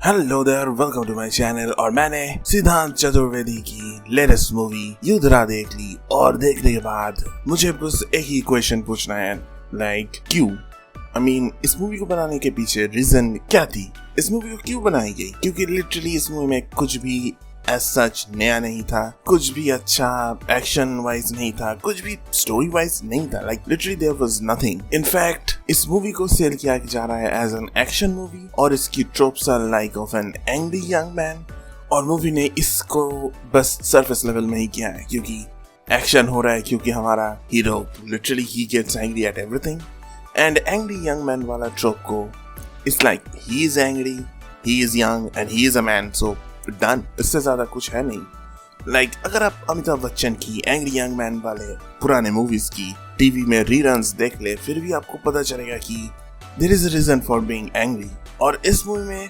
Hello there, welcome to my channel. और मैंने सिद्धांत चतुर्वेदी की लेटेस्ट मूवी युद्धरा देख ली और देखने के बाद मुझे बस एक ही क्वेश्चन पूछना है, क्यों? इस मूवी को बनाने के पीछे रीजन क्या थी? इस मूवी को क्यों बनाई गई? क्योंकि लिटरली इस मूवी में कुछ भी एज सच नया नहीं था, कुछ भी अच्छा एक्शन वाइज नहीं था, कुछ भी स्टोरी वाइज नहीं था। Literally there was nothing. In fact इस मूवी को सेल किया जा रहा है एज एन एक्शन मूवी और इसकी tropes are like of an angry young man. और मूवी ने इसको बस सरफेस लेवल में ही किया है क्योंकि एक्शन हो रहा है, क्योंकि हमारा hero literally he gets angry at everything. And angry young man वाला ट्रोप को it's like he is angry, he is young and he is a man, so done. इससे ज्यादा कुछ है नहीं। अगर आप अमिताभ बच्चन की एंग्री यंग मैन वाले पुराने मूवीज की टीवी में रीरन्स देख ले, फिर भी आपको पता चलेगा कि there is a reason for being angry. और इस मूवी में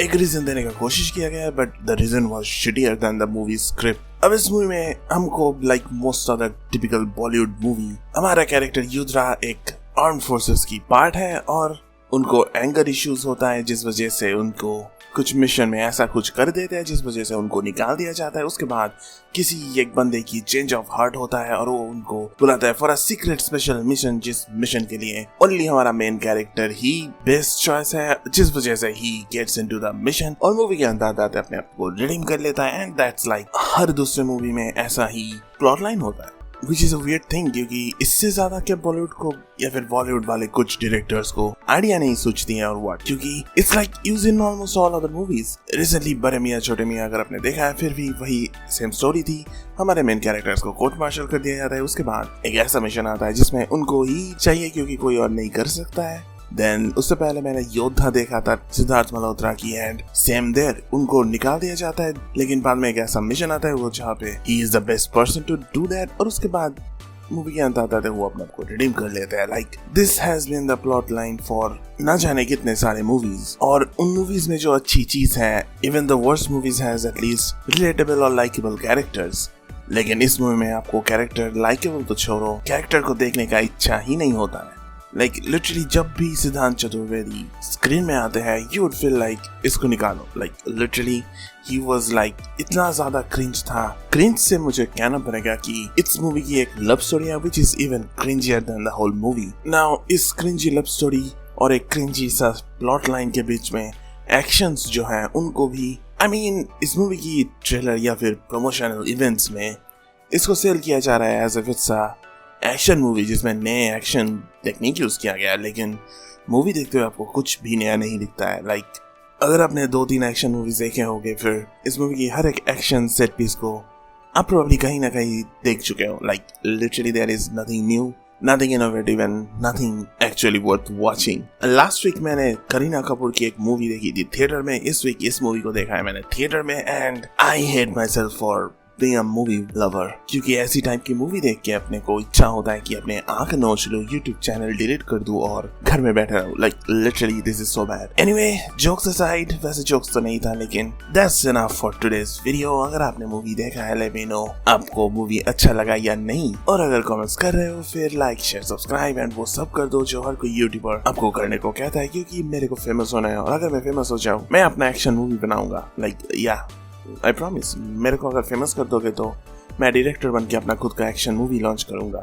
एक रीजन देने का कोशिश किया गया, but the reason was शिटियर then the movie script. अब इस मूवी में हमको most of the typical Bollywood movie, हमारा कैरेक्टर युद्धरा एक आर्म्ड फोर्सेस की पार्ट है और उनको एंगर इश्यूज होता है, जिस वजह से उनको कुछ मिशन में ऐसा कुछ कर देते हैं जिस वजह से उनको निकाल दिया जाता है। उसके बाद किसी एक बंदे की चेंज ऑफ हार्ट होता है और वो उनको बुलाता है for a secret special mission, जिस मिशन के लिए ओनली हमारा मेन कैरेक्टर ही बेस्ट चॉइस है, जिस वजह से he gets into the mission और मूवी के अंदर आते अपने आप को रिडीम कर लेता है। एंड दैट्स हर दूसरे मूवी में ऐसा ही प्लॉट लाइन होता है, which is a weird thing, क्योंकि इससे ज्यादा क्या बॉलीवुड को या फिर बॉलीवुड वाले कुछ डायरेक्टर्स को आइडिया नहीं सोचती हैं और व्हाट, क्योंकि it's use in almost all other movies. Recently बड़े मियां छोटे मियां अगर आपने देखा है, फिर भी वही सेम स्टोरी थी। हमारे मेन कैरेक्टर्स को कोर्ट मार्शल कर दिया जाता है, उसके बाद एक ऐसा मिशन आता है जिसमें उनको ही चाहिए क्योंकि कोई और नहीं कर सकता है। देन उससे पहले मैंने योद्धा देखा था सिद्धार्थ मल्होत्रा की, एंड सेम देयर उनको निकाल दिया जाता है, लेकिन बाद में एक ऐसा मिशन आता है वो जहाँ पे he is the best person to do that, और उसके बाद मूवी के अंत आता है वो अपने आप को रिडीम कर लेता है। This has been the plot line for ना जाने कितने सारे मूवीज। और उन मूवीज में जो अच्छी चीज है, even the worst movies has at least relatable और लाइकेबल कैरेक्टर्स, लेकिन इस मूवी में आपको कैरेक्टर लाइकेबल तो छोड़ो, कैरेक्टर को देखने का इच्छा ही नहीं होता है। लिटरली जब भी सिद्धांत चतुर्वेदी स्क्रीन में आते हैं, यू वुड फील इसको निकालो। लिटरली ही वाज इतना ज्यादा क्रिंज था। क्रिंज से मुझे कहना पड़ेगा कि इस मूवी की एक लव स्टोरी है which is even cringier than the whole movie. Now इस क्रिंजी लव स्टोरी और एक क्रिंजी सा प्लॉट लाइन के बीच में एक्शंस जो हैं उनको भी इस मूवी की ट्रेलर या फिर प्रमोशनल इवेंट्स में इसको सेल किया जा रहा है as if it's a action movie जिसमें नए एक्शन टेक्निक यूज किया गया, लेकिन मूवी देखते हुए आपको कुछ भी नया नहीं दिखता है। अगर आपने 2-3 एक्शन मूवीज देखे होंगे, फिर इस मूवी की हर एक एक्शन सेट पीस को आप प्रोबेबली कहीं ना कहीं देख चुके हो। Literally there is nothing new, nothing innovative and nothing actually worth watching. Last week मैंने करीना कपूर की एक मूवी देखी थी थिएटर में, इस वीक इस मूवी को देखा है मैंने थिएटर में, and I hate my self for being a movie lover, क्योंकि ऐसी टाइप की मूवी देख के अपने को इच्छा होता है कि अपने आंख नोच लो, YouTube चैनल डिलीट कर दूं और घर में बैठा रहूं। Literally this is so bad. Anyway, jokes aside, वैसे जोक्स तो नहीं था, लेकिन that's enough for today's video. अगर आपने मूवी देखा है, लेट मी नो आपको मूवी अच्छा लगा या नहीं, और अगर कमेंट्स कर रहे हो फिर लाइक शेयर सब्सक्राइब एंड वो सब कर दो जो हर कोई यूट्यूबर आपको करने को कहता है, क्योंकि मेरे को फेमस होना है। और अगर मैं फेमस हो जाऊं, मैं अपना एक्शन मूवी बनाऊंगा। आई प्रॉमिस, मेरे को अगर फेमस कर दोगे तो मैं डायरेक्टर बन के अपना खुद का एक्शन मूवी लॉन्च करूंगा।